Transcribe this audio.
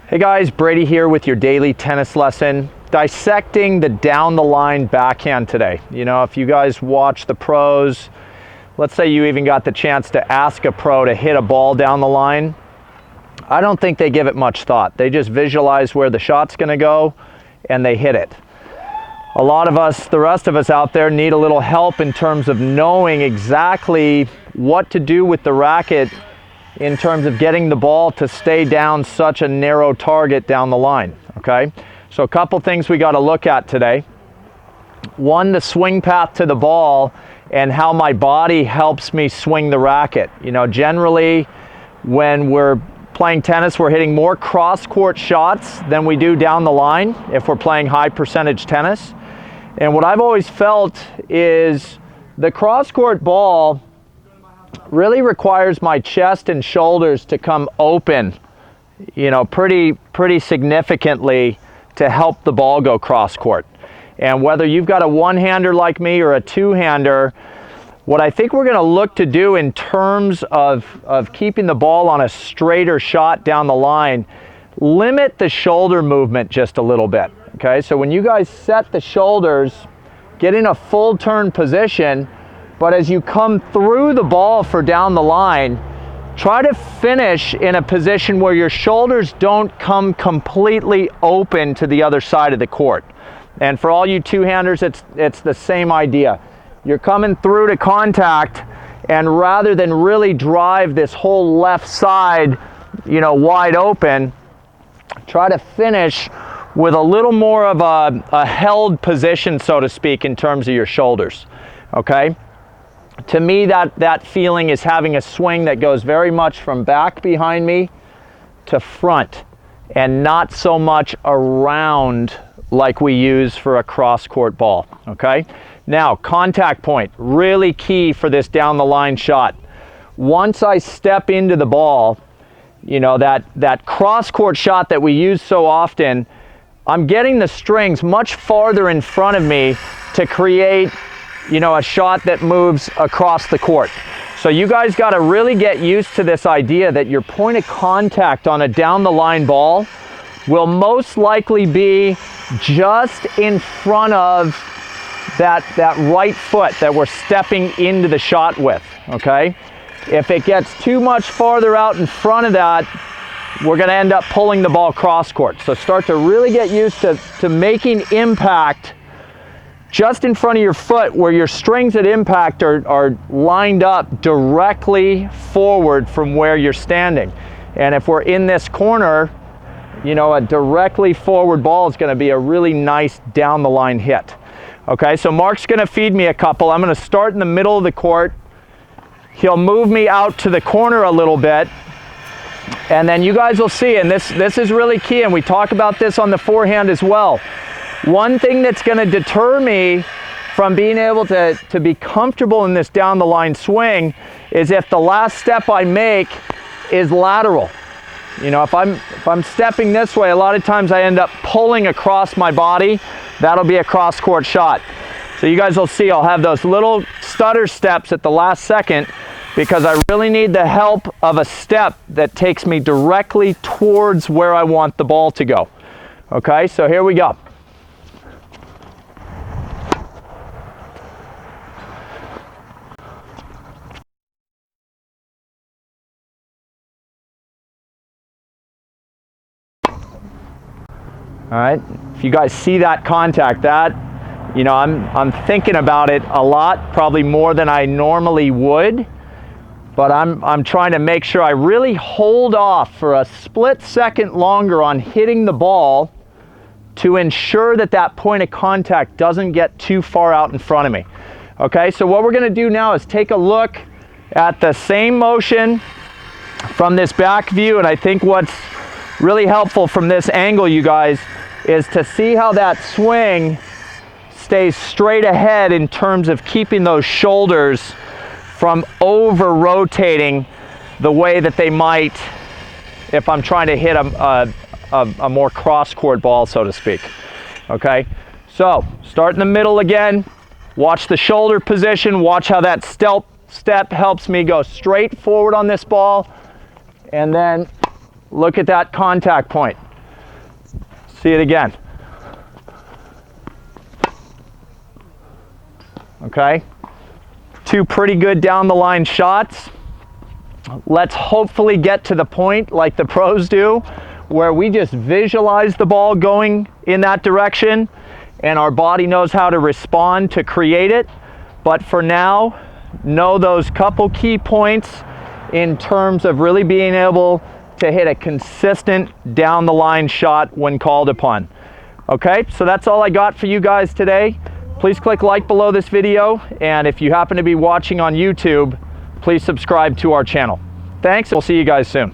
Hey guys, Brady here with your daily tennis lesson, dissecting the down the line backhand today. You know, if you guys watch the pros, let's say you even got the chance to ask a pro to hit a ball down the line, I don't think they give it much thought. They just visualize where the shot's gonna go and they hit it. A lot of us, the rest of us out there, need a little help in terms of knowing exactly what to do with the racket in terms of getting the ball to stay down such a narrow target down the line, okay? So a couple things we got to look at today. One, the swing path to the ball and how my body helps me swing the racket. You know, generally when we're playing tennis, we're hitting more cross-court shots than we do down the line if we're playing high percentage tennis. And what I've always felt is the cross-court ball really requires my chest and shoulders to come open, you know, pretty significantly to help the ball go cross court. And whether you've got a one-hander like me or a two-hander, what I think we're going to look to do in terms of keeping the ball on a straighter shot down the line, limit the shoulder movement just a little bit. Okay, so when you guys set the shoulders, get in a full turn position, but as you come through the ball for down the line, try to finish in a position where your shoulders don't come completely open to the other side of the court. And for all you two-handers, it's the same idea. You're coming through to contact, and rather than really drive this whole left side, you know, wide open, try to finish with a little more of a held position, so to speak, in terms of your shoulders, okay? To me, that feeling is having a swing that goes very much from back behind me to front and not so much around like we use for a cross-court ball, okay? Now, contact point, really key for this down the line shot. Once I step into the ball, you know, that cross-court shot that we use so often, I'm getting the strings much farther in front of me to create, you know, a shot that moves across the court. So you guys got to really get used to this idea that your point of contact on a down the line ball will most likely be just in front of that right foot that we're stepping into the shot with, okay? If it gets too much farther out in front of that, we're going to end up pulling the ball cross court. So start to really get used to making impact just in front of your foot, where your strings at impact are lined up directly forward from where you're standing. And if we're in this corner, you know, a directly forward ball is going to be a really nice down the line hit. Okay, so Mark's going to feed me a couple. I'm going to start in the middle of the court. He'll move me out to the corner a little bit. And then you guys will see, and this is really key, and we talk about this on the forehand as well. One thing that's going to deter me from being able to be comfortable in this down the line swing is if the last step I make is lateral. You know, if I'm stepping this way, a lot of times I end up pulling across my body. That'll be a cross court shot. So you guys will see I'll have those little stutter steps at the last second, because I really need the help of a step that takes me directly towards where I want the ball to go. Okay, so here we go. All right, if you guys see that contact, you know, I'm thinking about it a lot, probably more than I normally would, but I'm trying to make sure I really hold off for a split second longer on hitting the ball to ensure that point of contact doesn't get too far out in front of me. Okay, so what we're going to do now is take a look at the same motion from this back view, and I think what's really helpful from this angle, you guys, is to see how that swing stays straight ahead in terms of keeping those shoulders from over rotating the way that they might if I'm trying to hit a more cross court ball, so to speak. Okay, so start in the middle again, watch the shoulder position, watch how that step helps me go straight forward on this ball, and then look at that contact point. See it again. Okay, 2 pretty good down the line shots. Let's hopefully get to the point like the pros do, where we just visualize the ball going in that direction and our body knows how to respond to create it. But for now, know those couple key points in terms of really being able to hit a consistent down the line shot when called upon. Okay, so that's all I got for you guys today. Please click like below this video, and if you happen to be watching on YouTube, please subscribe to our channel. Thanks, we'll see you guys soon.